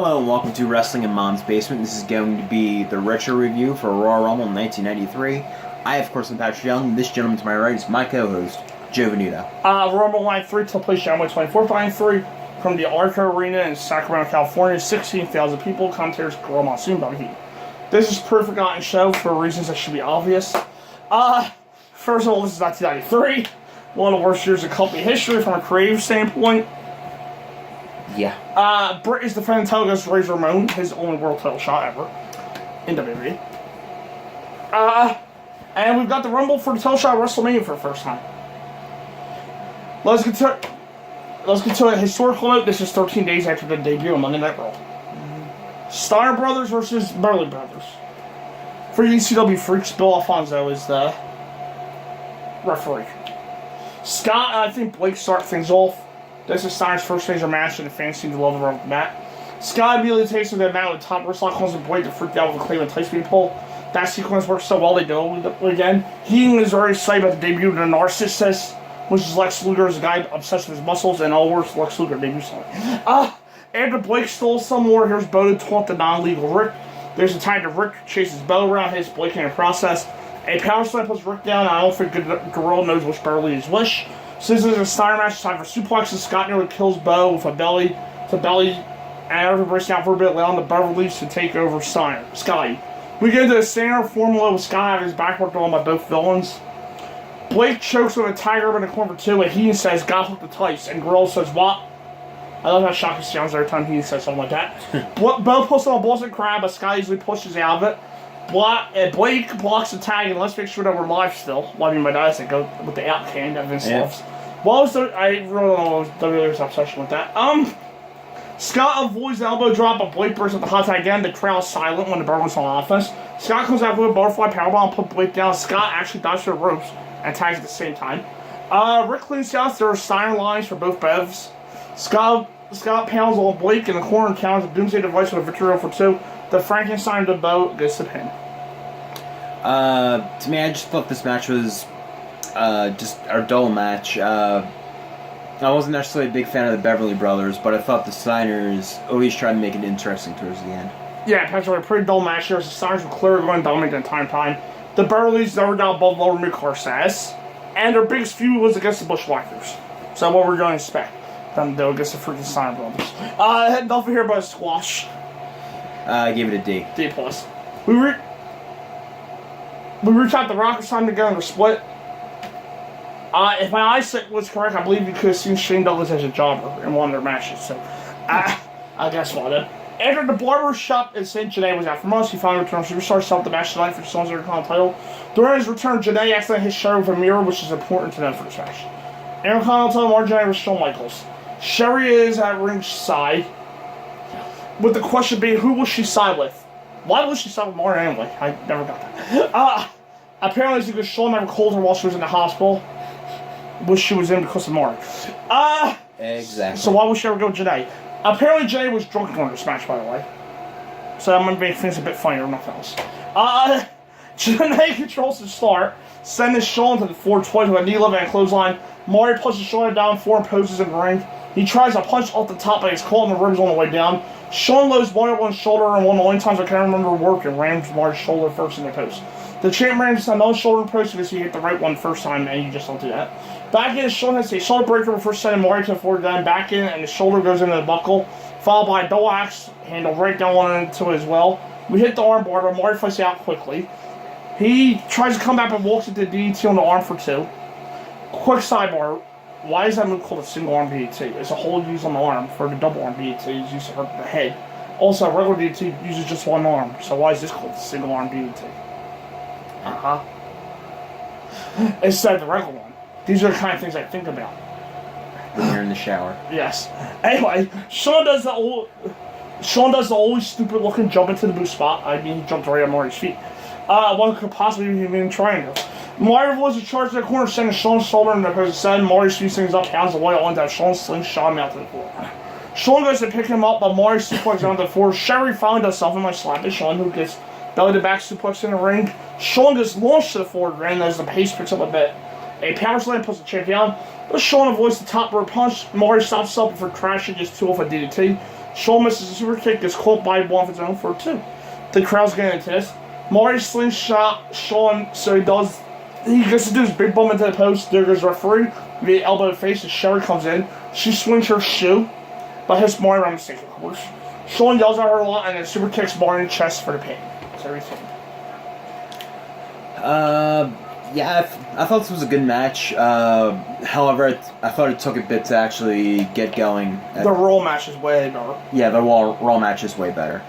Hello and welcome to Wrestling in Mom's Basement. This is going to be the retro review for Royal Rumble 1993. I, of course, am Patrick Young. This gentleman to my right is my co-host, Joe Venuto. Rumble Line 3 took place January 24th, Line 3 from the Arco Arena in Sacramento, California. 16,000 people. Commentators Girl Monsoon Buggy. This is a pretty forgotten show for reasons that should be obvious. First of all, this is 1993. One of the worst years in company history from a creative standpoint. Yeah. Britt is defending title against Razor Ramon, his only world title shot ever in WWE. And we've got the Rumble for the title shot at WrestleMania for the first time. Let's get to a historical note. This is 13 days after the debut of Monday Night Raw. Steiner Brothers versus Burley Brothers. For ECW freaks, Bill Alfonso is the referee. Scott and I think Blake start things off. This is Steiner's first major match, and the fans seem to love the run with Matt. Scott immediately takes him to the mat with the top wrist lock, calls him Blake to freak out with the Cleveland Tice Speed pull. That sequence works so well, they do it again. He is very excited about the debut of the Narcissist, which is Lex Luger as a guy obsessed with his muscles, and all works Lex Luger debut song. After Blake stole some more, here's Bo to taunt the non-legal Rick. There's a time to Rick chases Bo around, hits Blake in the process. A power slam puts Rick down, and I don't think Gorilla knows which Burley is which. So this is a Steiner match, time for suplexes. Scott nearly kills Bo with a belly to belly, and after breaking out for a bit, allowing the Beverly to take over Scotty. We get into the standard formula with Scott having his back worked on by both villains. Blake chokes with a tiger in the corner for two, and he says, "God hook the tights," and Gorilla says, "What?" I love how shocking sounds every time he says something like that. Bo puts on a Boston Crab, but Scott easily pushes out of it. Blake blocks the tag, and let's make sure that we're live still. What I mean by that is they go with the out can that Vince loves. Well, I really don't know WWF's obsession with that. Scott avoids the elbow drop, but Blake bursts at the hot tag again. The crowd's silent when the Bird was on offense. Scott comes out with a butterfly powerbomb and put Blake down. Scott actually dives to the ropes and tags at the same time. Rick cleans out. There are Steiner lines for both Bevs. Scott pounds on Blake in the corner and counters a Doomsday Device with a victory for two. The Frankenstein to Bo gets the pin. To me, I just thought this match was just a dull match. I wasn't necessarily a big fan of the Beverly Brothers, but I thought the Steiners always tried to make it interesting towards the end. Yeah, Patrick, a pretty dull match here. The Steiners were clearly going to dominate in time. The Beverlys, they were down above lower mid-card status, and their biggest feud was against the Bushwhackers. So what we're going to expect them to do against the freaking Steiner Brothers. Nothing here but a squash. I gave it a D. D+. We reached out the Rockers time together and were split. If my eyesight was correct, I believe you could have seen Shane Douglas as a jobber in one of their matches. So, I guess what then. After the barber shop in St. Janae was out for months, he finally returned. Superstar set the match tonight for the Stones Intercontinental title. During his return, Janae accidentally hit Sherry with a mirror, which is important to them for this match. Intercontinental title, Mark Janae was Shawn Michaels. Sherry is at ringside, with the question being, who will she side with? Why was she side with Mark anyway? I never got that. Apparently it's because Shawn never called her while she was in the hospital, which she was in because of Mark. Exactly. So why would she ever go with Janae? Apparently Janae was drunk during this match, by the way. So that might make things a bit funnier, nothing else. Janae controls the start, sending Shawn to the floor twice with a knee lift and a clothesline. Mari pushes Shawn down, four poses in the ring. He tries to punch off the top, but he's caught in the ribs on the way down. Shawn loads Mari on his shoulder, and one of the only times I can remember working, rams Mari's shoulder first in the post. The champ rams another shoulder post because he hit the right one first time, and you just don't do that. Back in, Shawn has a shoulder breaker before sending Mari to the floor, then back in, and the shoulder goes into the buckle, followed by a double axe handle right down one into it as well. We hit the arm bar, but Mari fights out quickly. He tries to come back and walks into DDT on the arm for two. Quick sidebar. Why is that move called a single arm DDT? It's a hold used on the arm. For the double arm DDT, it's used to hurt the head. Also, regular DDT uses just one arm. So why is this called a single arm DDT? Instead of the regular one. These are the kind of things I think about When you're in the shower. Yes. Anyway, Shawn does the always stupid looking jump into the boot spot. I mean, he jumped right on Mari's feet. One could possibly even be trying to. Mari was in charge of the corner, sending Shawn's shoulder in the position. Mari speeds things up, pounds away, on that Shawn slingshot him out to the floor. Shawn goes to pick him up, but Mari suplexes him on the floor. Sherry finally does something like slapping Shawn, who gets belly to back suplex in the ring. Shawn gets launched to the floor again as the pace picks up a bit. A power slam puts the champ down, but Shawn avoids the top rope punch. Mari stops up for crashing, just two off a DDT. Shawn misses a super kick, gets caught by one of his own for 2. The crowd's getting into this. Marty slingshot Shawn, so he gets to do his big bump into the post. There goes the referee. The elbow to face, and Sherry comes in. She swings her shoe, but hits Marty around the mistake, of course. Shawn yells at her a lot and then super kicks Marty in the chest for the pin. That's everything. Yeah, I thought this was a good match. However, I thought it took a bit to actually get going. The Raw match is way better. Yeah, the Raw match is way better.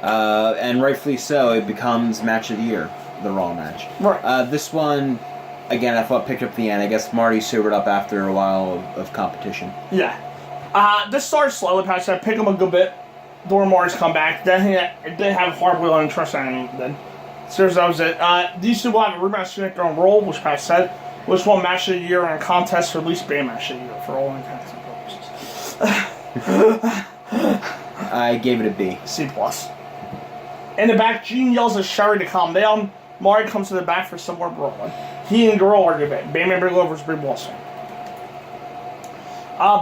And rightfully so, it becomes match of the year, the Raw match. Right. This one, again, I thought picked up the end. I guess Marty sobered up after a while of competition. Yeah. This started slow, like I said, pick him a good bit during Marty's comeback. Then it didn't have hardly any interest in him then. So that was it. These two will have a rematch SmackDown Raw, which I said was one match of the year and a contest for at least band match of the year for all intents and purposes. I gave it a B. C+. In the back, Gene yells at Sherry to calm down. Marty comes to the back for some more brawling. He and Girl argue a bit. Bam and Bigelow versus Big Boss Man.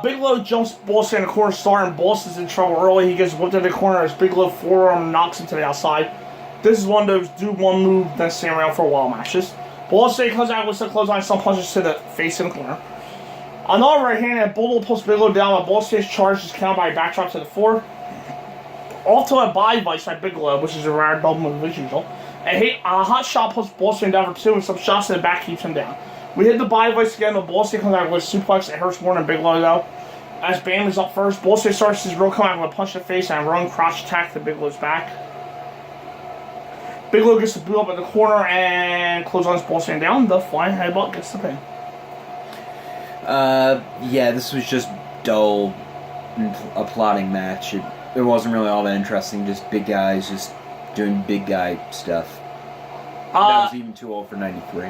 Bigelow jumps Boss in the corner star and Boss is in trouble early. He gets whipped in the corner as Bigelow forearm knocks him to the outside. This is one of those do one move, then stand around for a while matches. Boss comes out with some clothesline, some punches to the face in the corner. Another right hand and Bulldog pulls Bigelow down, but Boss charge is countered by a backdrop to the floor. Off to a body vice by Bigelow, which is a rare double move as usual. A hot shot puts Boss down for 2 and some shots in the back keeps him down. We hit the body vice again, but Boss comes out with a suplex. It hurts more than Bigelow though. As Bam is up first, Boss starts his real comeback with a punch to the face and a run crouch attack to Bigelow's back. Bigelow gets the boot up in the corner and clotheslines Boss down. The flying headbutt gets the pin. Yeah, this was just dull, a plotting match. It wasn't really all that interesting. Just big guys just doing big guy stuff. That was even too old for '93.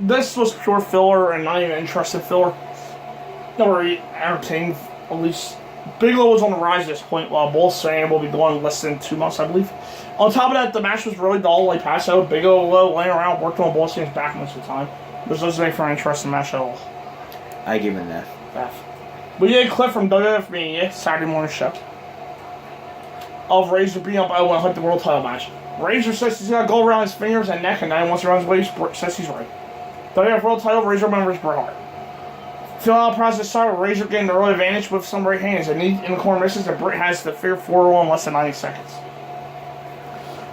This was pure filler and not even interested filler. Not very entertaining, at least. Bigelow was on the rise at this point, while both saying will be going less than 2 months, I believe. On top of that, the match was really dull, like past out. Bigelow laying around, working on Boss Man's back most of the time. This doesn't make for an interesting match at all. I give it an F. F. We get a clip from WWF Mania, Saturday morning show, of Razor beating up Owen and Hunt the world title match. Razor says he's got to go around his fingers and neck, and then once he runs away, says he's right. WWF world title, Razor members Bret Hart. Filling out the process start with Razor getting the early advantage with some right hands. A knee in the corner misses, and Bret has the fair 4-0 in less than 90 seconds.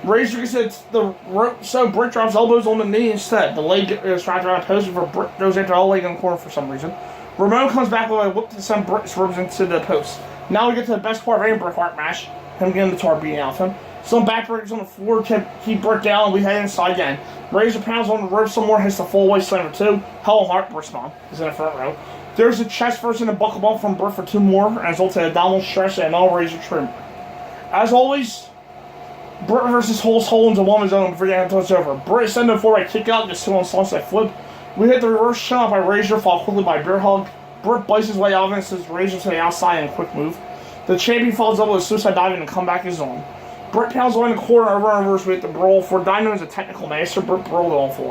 Razor gets the rope, so Bret drops elbows on the knee instead. The leg is wrapped around a post for Bret goes into all leg in the corner for some reason. Ramon comes back with a whip to send Bret's ribs into the post. Now we get to the best part of any Bret Hart match, him getting the tar beating out of him. Some backbreakers on the floor to keep Bret down, and we head inside again. Razor pounds on the ropes some more, hits the full weight slammer 2. Hell Hart, Bret's mom, is in the front row. There's a chest first and a buckle bump from Bret for 2 more, and results in a downward stretch and all Razor trim. As always, Bret versus Holds into one of his own before the end it's over. Bret sends him forward by kick out, gets 2 on sunset flip. We hit the reverse shot up by Razor, followed quickly by bear hug. Bret bites his way out of it and sends Razor to the outside in a quick move. The champion follows up with a suicide dive and the comeback is on. Bret pounds away in the corner over and reverse with the brawl. For Dino is a technical master, Bret brawled an awful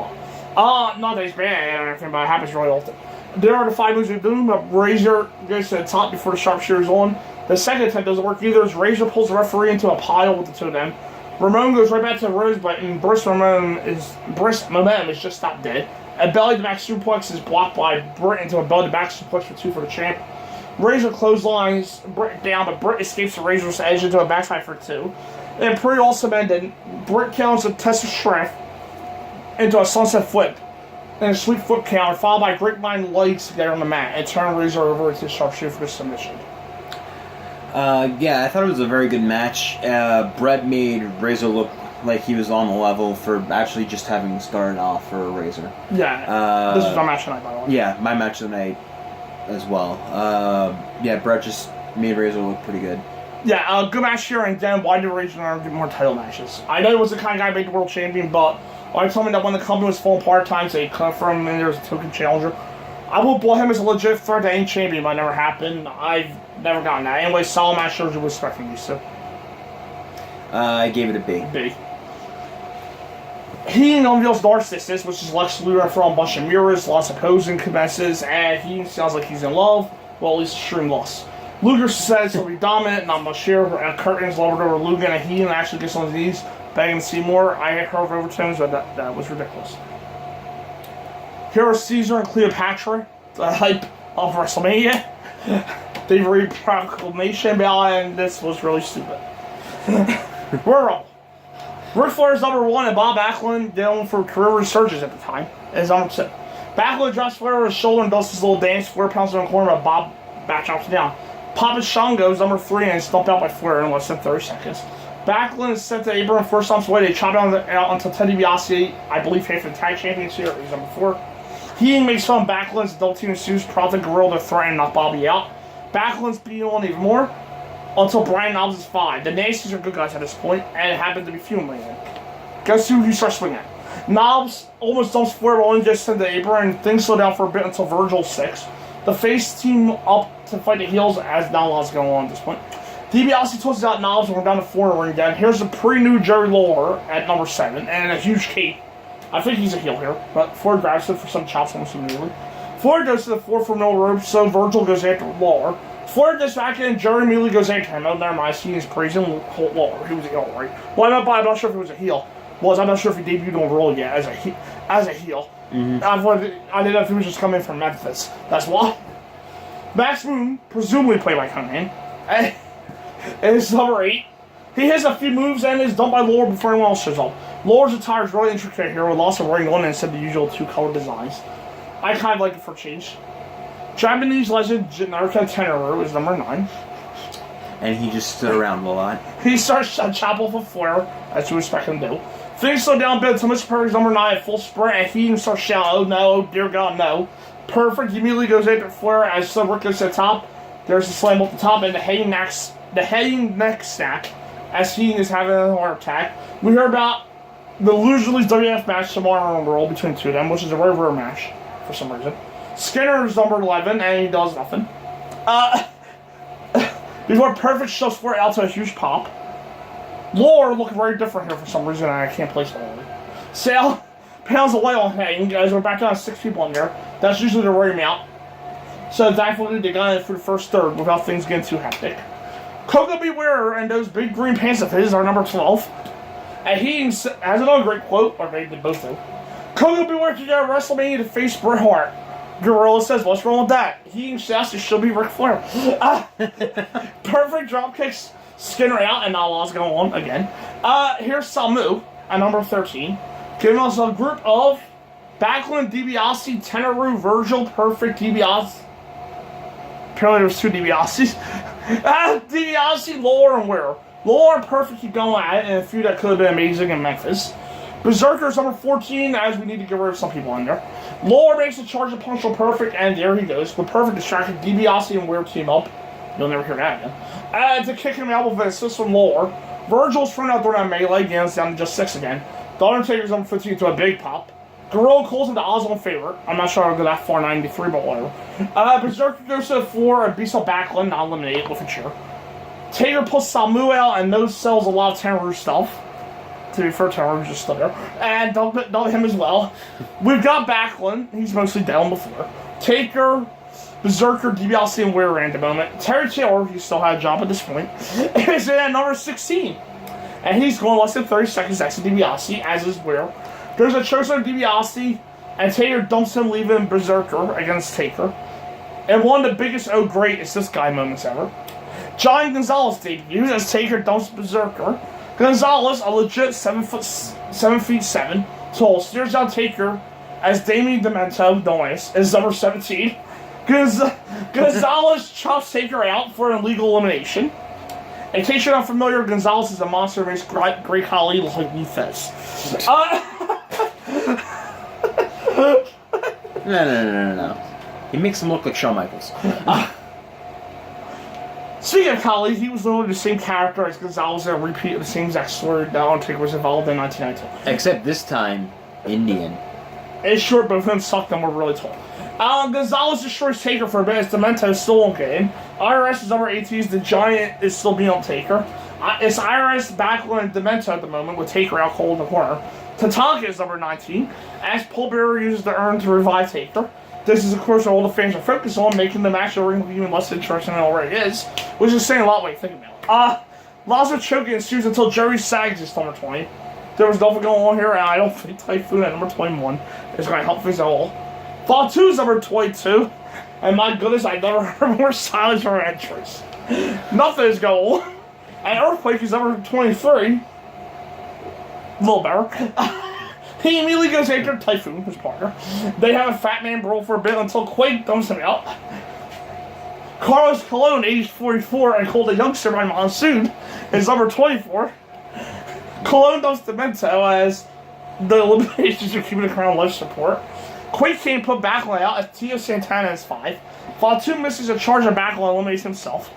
lot. Not that he's bad or anything, but it happens really often. There are the 5 moves we do, but Razor goes to the top before the sharpshooter's on. The second attempt doesn't work either as Razor pulls the referee into a pile with the 2 of them. Ramon goes right back to the rosebud, and Bret's momentum is just stopped dead. A belly-to-back suplex is blocked by Bret into a belly-to-back suplex for 2 for the champ. Razor clotheslines Bret down, but Bret escapes the Razor's edge into a backside for 2. And pretty awesome ending. Bret counts a test of strength into a sunset flip and a sweep foot counter, followed by grapevine legs together on the mat, and turn Razor over to sharpshooter for the submission. Yeah, I thought it was a very good match. Bret made Razor look like he was on the level for actually just having started off for Razor. Yeah, this was my match tonight, by the way. Yeah, my match of the night as well. Yeah, Bret just made Razor look pretty good. Yeah, good match here, and then why did Razor not get more title matches? I know he was the kind of guy who made the world champion, but I told me that when the company was falling apart at times, they cut from him and there was a token challenger. I will blow him as a legit threat to any champion, but it never happened. I've never gotten that. Anyway, solid match shows you respecting you, so. I gave it a B. B. He unveils Narcissus, which is Lex Luger for a bunch of mirrors, lots of posing commences, and he sounds like he's in love. Well, at least extreme loss. Luger says he'll be dominant, not much here. Curtains lowered over Luger, and he actually gets on his knees, begging to see more. I heard overtones, but that was ridiculous. Here are Caesar and Cleopatra, the hype of WrestleMania. They read proclamation ballot, and this was really stupid. Rural. Ric Flair's number 1 and Bob Backlund dealing for career resurgence at the time is number 2. Backlund drops Flair over his shoulder and does his little dance. Flair pounds on the corner, but Bob back drops down. Papa Shango's number 3 and is stumped out by Flair in less than 30 seconds. Backlund is sent to apron first time's away. They chop out until Ted DiBiase, I believe, hit for the tag champions here. He's number 4. He makes fun of Backlund's adult team ensues, prompting Gorilla to threaten and knock Bobby out. Backlund's beating on even more until Brian Knobbs is 5. The Nasties are good guys at this point, and it happened to be fueling. Guess who he starts swinging at? Knobbs almost dumps Flair, but only gets sent to the apron, and things slow down for a bit until Virgil's 6. The face team up to fight the heels as not a lot's going on at this point. DiBiase tosses out Knobbs and we're down to 4 in the ring again. Here's the pre-new Jerry Lawler at number 7 and a huge cape. I think he's a heel here, but Ford grabs it for some chops almost immediately. Ford goes to the 4 for no rope, so Virgil goes after Lawler. Ford gets back in, Jerry immediately goes after him. Oh, never mind, he's praising Lawler. He was a heel, right? Well, I'm not sure if he was a heel. I'm not sure if he debuted on Raw yet as a heel. Mm-hmm. I didn't know if he was just coming from Memphis. That's why. Max Moon, presumably played by Conan, is number 8. He hits a few moves and is dumped by Lawler before anyone else shows up. Lawler's attire is really intricate here with lots of wearing on instead of the usual 2-color designs. I kind of like it for a change. Japanese legend Naraka Tenryu is number 9. And he just stood around a lot. He starts to chop off a Flair, as you expect him to do. Things slow down a bit until Mr. Perfect's number 9 at full sprint, and he even starts shouting, "Oh no, oh dear God, no." Perfect immediately goes after Flair as Rick goes to the top. There's a slam up the top, and the heading neck stack as he is having a heart attack. We heard about the Losers WWF match tomorrow on the roll between the two of them, which is a very rare match for some reason. Skinner is number 11, and he does nothing. Before Perfect shoves Flair out to a huge pop. Lawler looking very different here for some reason, and I can't place it already. Sale pounds away on Hayden, guys. We're back down to 6 people in there. That's usually the right amount. So thankfully they got in for the first third without things getting too hectic. Coco Beware and those big green pants of his are number 12. And he has another great quote, or they both do. Coco Beware to get WrestleMania to face Bret Hart. Gorilla says, "What's wrong with that?" He shouts it should be Ric Flair. Perfect drop kicks Skinner out, and not a lot's going on again. Here's Samu at number 13, giving us a group of Backlund, DiBiase, Tenryu, Virgil, Perfect, DiBiase. Apparently there's 2 DiBiases. DiBiase, Lawler, and Ware. Lawler and Perfect keep going at it, and a few that could have been amazing in Memphis. Berserker's number 14, as we need to get rid of some people in there. Lawler makes a charge of punch on Perfect, and there he goes. With Perfect distracted, DiBiase and Ware team up. You'll never hear that again. To kick him out with an assist from Lawler. Virgil's thrown out during that melee again, it's down to just 6 again. The Undertaker's number 15 to a big pop. Gorilla calls him the odds-on favorite. I'm not sure I'll go that far, 93, but whatever. Berserker goes to the floor and beats up Backlund, not eliminated with a chair. Taker pulls Samu out and no sells a lot of Tenryu stuff. To be fair, Tenryu's just stood there. And dump him as well. We've got Backlund. He's mostly down before. Taker, Berserker, DiBiase, and Ware at the moment. Terry Taylor, he still had a job at this point, is at number 16. And he's going less than 30 seconds next to DiBiase, as is Ware. There's a chosen DiBiase, and Taker dumps him, leaving Berserker against Taker. And one of the biggest "oh great, is this guy" moments ever. John Gonzalez debuts as Taker dumps Berserker. Gonzalez, a legit 7'7" tall, stares down Taker as Damien Demento, noise, is number 17. Gonzalez chops Taker out for an illegal elimination. In case you're not familiar, Gonzalez is a monster who makes Great Khali look like Fez. No. He makes him look like Shawn Michaels. Speaking of Khali, he was literally the same character as Gonzalez and a repeat of the same exact story that Undertaker was involved in 1992. Except this time, Indian. It's short, but of him sucked and were really tall. Gonzalez destroys Taker for a bit as Demento is still on game. IRS is number 18, the Giant is still being on Taker. It's IRS, Backlund, and Demento at the moment with Taker out cold in the corner. Tatanka is number 19, as Paul Bearer uses the urn to revive Taker. This is, of course, what all the fans are focused on, making the match even less interesting than it already is, which is saying a lot when you think about it. Lots of choking ensues until Jerry Sags is number 20. There was nothing going on here, and I don't think Typhoon at number 21 is going to help things at all. Fatu is number 22, and my goodness, I've never heard more silence from entries. Nothing is going on. And Earthquake is number 23. A little better. He immediately goes after Typhoon, his partner. They have a fat man brawl for a bit until Quake dumps him out. Carlos Colon, age 44, and called a youngster by Monsoon, is number 24. Colon dumps Demento as the eliminations are keeping the crown life support. Quake can't put Backlund out as Tio Santana is 5. Fatu misses a charge of Backlund and eliminates himself.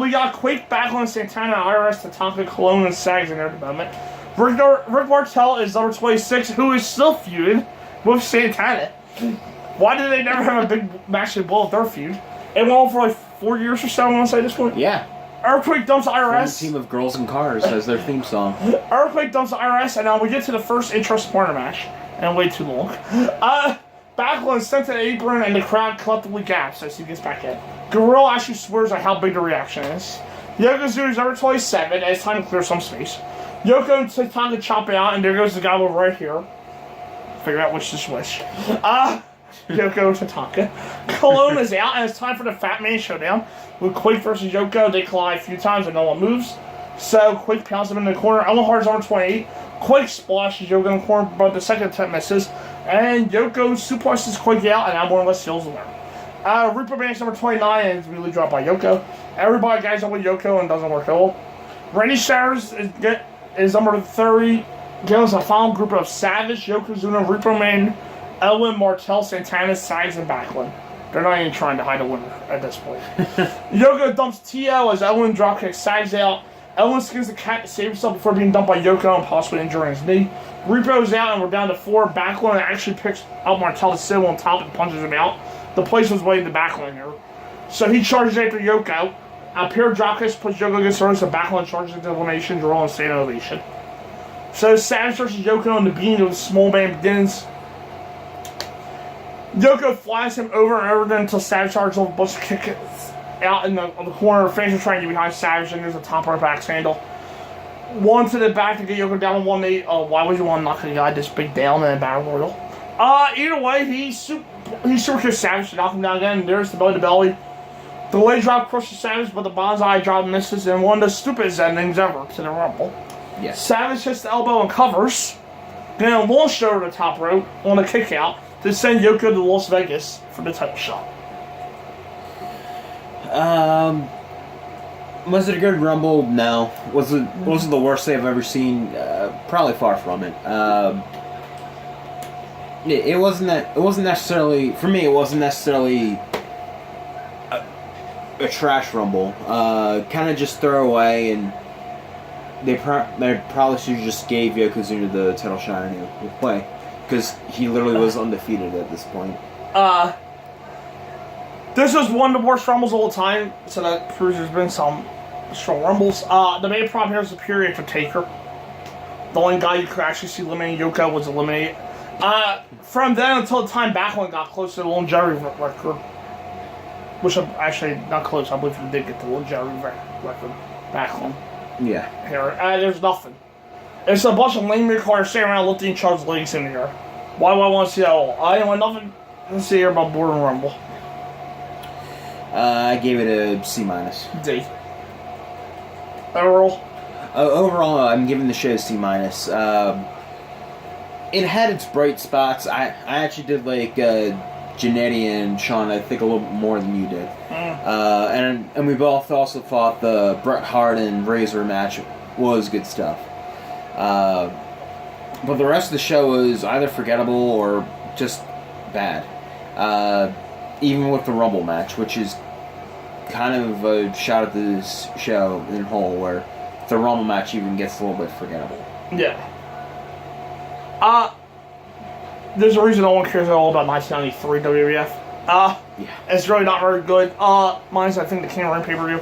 We got Quake, Backlund, Santana, IRS, Tatanka, Colon, and Sags in there at the moment. Rick Martel is number 26, who is still feuding with Santana. Why did they never have a big match to blow up their feud? It went on for like 4 years or so, I want to say at this point. Yeah. Earthquake dumps IRS. Team of Girls in Cars as their theme song. Earthquake dumps IRS, and now we get to the first interesting part of the match. And way too long. Backlund sent to the apron, and the crowd collectively gasps as he gets back in. Gorilla actually swears at how big the reaction is. Yokozuna is number 27, and it's time to clear some space. Yoko and Tatanka chop it out, and there goes the guy over right here. Figure out which is which. Yoko and Tatanka. Colon is out, and it's time for the Fat Man Showdown. With Quake versus Yoko, they collide a few times, and no one moves. So Quake pounds him in the corner. Ellen Hart's number 28. Quake splashes Yoko in the corner, but the second attempt misses. And Yoko suplexes Quake out, and now more or less seals the win. Reaper Man's number 29, and it's immediately dropped by Yoko. Everybody guys up with Yoko, and doesn't work at all. Randy Showers is number 30. Gives a final group of Savage, Yokozuna, Reaper Man, Elwin, Martel, Santana, Sags, and Backlund. They're not even trying to hide a winner at this point. Yoko dumps Tio as Elwin dropkicks Sags out. Elwin skins the cat to save himself before being dumped by Yoko and possibly injuring his knee. Repo's out and we're down to 4. Backlund actually picks out Martel to sit on top and punches him out. The place was waiting the Backlund here. So he charges after Yoko. A pair of dropkicks puts Yoko against her, so Backlund charges into elimination, draw and stand ovation. So Savage versus Yoko on the beam of the small man begins. Yoko flies him over and over again until Savage charges off a bunch of kicks out in the corner. Fans are trying to get behind Savage, and there's a top rope axe handle. One to the back to get Yoko down on 1 knee. Why would you want to knock a guy this big down in a battle royal? Either way, he super kicks Savage to knock him down again. And there's the belly to belly. The leg drop crushes Savage, but the bonsai drop misses, and one of the stupidest endings ever to the Rumble. Yes. Savage hits the elbow and covers, then launched over the top rope on a kick out to send Yoko to Las Vegas for the title shot. Was it a good Rumble? No. Was it the worst thing I've ever seen? Probably far from it. It wasn't necessarily, for me, it wasn't necessarily a trash Rumble. Kind of just throw away, and they probably should have just gave Yokozuna the title shot anyway, because he literally was undefeated at this point. This was one of the worst Rumbles of all time, so that proves there's been some strong Rumbles. The main problem here is the period for Taker. The only guy you could actually see eliminating Yoko was eliminated. From then until the time Backlund got close to the longevity record, which I'm actually not close, I believe he did get the longevity record, Backlund. Yeah. Here, there's nothing. It's a bunch of lame recorders sitting around lifting each other's legs in the air. Why do I want to see that all? I want nothing to see here about Border Rumble. I gave it a C-. D. Overall? Overall, I'm giving the show a C-. It had its bright spots. I actually did like Jannetty and Sean, I think, a little bit more than you did. And we both also thought the Bret Hart and Razor match was good stuff. But the rest of the show was either forgettable or just bad. Even with the Rumble match, which is kind of a shot at this show in whole, where the Rumble match even gets a little bit forgettable. Yeah. There's a reason no one cares at all about 1993 WWF. Yeah. It's really not very good. Minus, I think, the King Ring pay-per-view.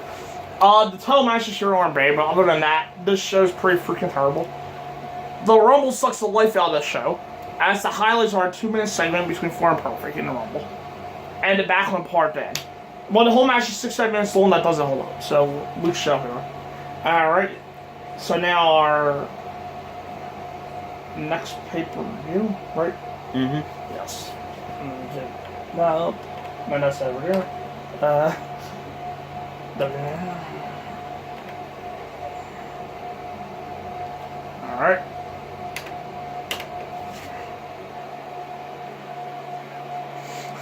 The title matches sure aren't bad, but other than that, this show's pretty freaking terrible. The Rumble sucks the life out of this show, as the highlights are a 2-minute segment between 4 and Perfect in the Rumble. And the Backlund part then. Well, the whole match is 6-7 minutes long. That doesn't hold up. So, Luke Shell here. Alright. So now our next pay-per-view, right? Mm-hmm. Yes. Well, my notes over here. Alright.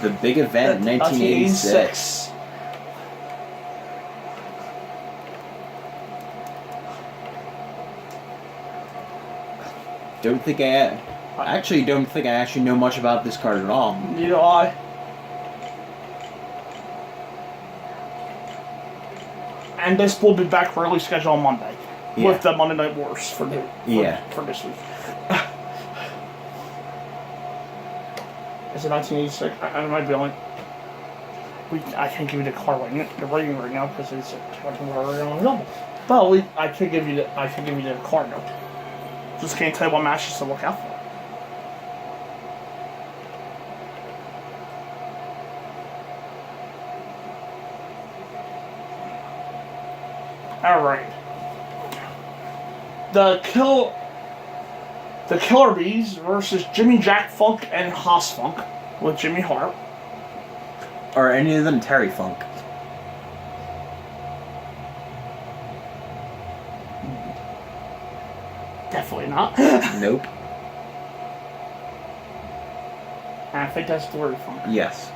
The big event in 1986. I actually don't think I actually know much about this card at all. Neither do I. And this will be back for early schedule on Monday. Yeah. With the Monday Night Wars for this week. Is it 1986? I might be only. I can't give you the card rating right now because it's talking about already on the double. But I could give you the card note. Just can't tell you what matches to look out for. Alright. The Killer Bees versus Jimmy Jack Funk and Haas Funk with Jimmy Hart. Are any of them Terry Funk? Definitely not. Nope. I think that's Dory Funk. Yes.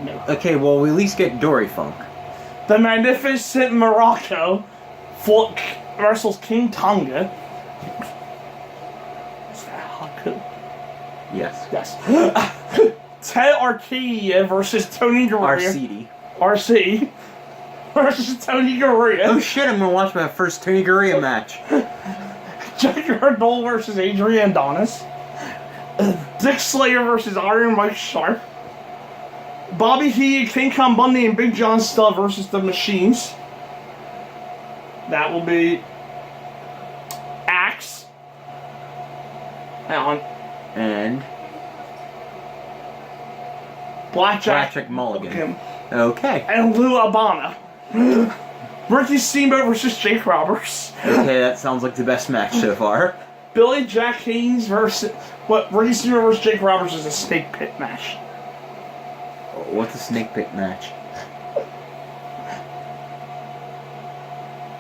No. Okay, well, we at least get Dory Funk. The Magnificent Morocco versus King Tonga. Is that Haku? Yes. Yes. Ted Arcadia versus Tony Garea. RC versus Tony Garea. Oh shit, I'm gonna watch my first Tony Garea match. Jack Hurdle versus Adrian Adonis. Dick Slater versus Iron Mike Sharp. Bobby Heenan, King Kong Bundy, and Big John Studd versus the Machines. That will be Axe. And Blackjack Mulligan. Okay. And Lou Albana. Ricky Steamboat versus Jake Roberts. Okay, that sounds like the best match so far. Billy Jack Haynes versus Ricky Steamboat versus Jake Roberts is a snake pit match. What's a snake pit match?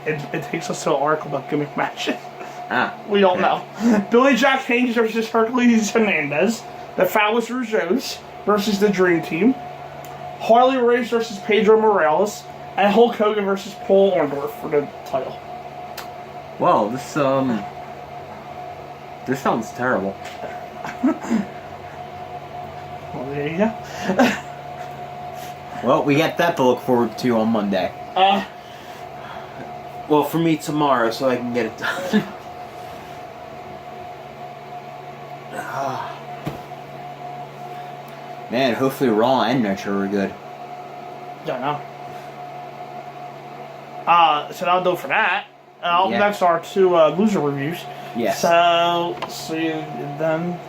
It takes us to an article about gimmick matches. We don't know. Billy Jack Haynes versus Hercules Hernandez. The Fabulous Rougeaus versus the Dream Team. Harley Race versus Pedro Morales. And Hulk Hogan versus Paul Orndorff for the title. Well, this sounds terrible. Well, there you go. Well, we got that to look forward to on Monday. Well, for me tomorrow, so I can get it done. Man, hopefully Raw and Nitro are good. Don't know. So that'll do it for that. Next are two loser reviews. Yes. So, see you then.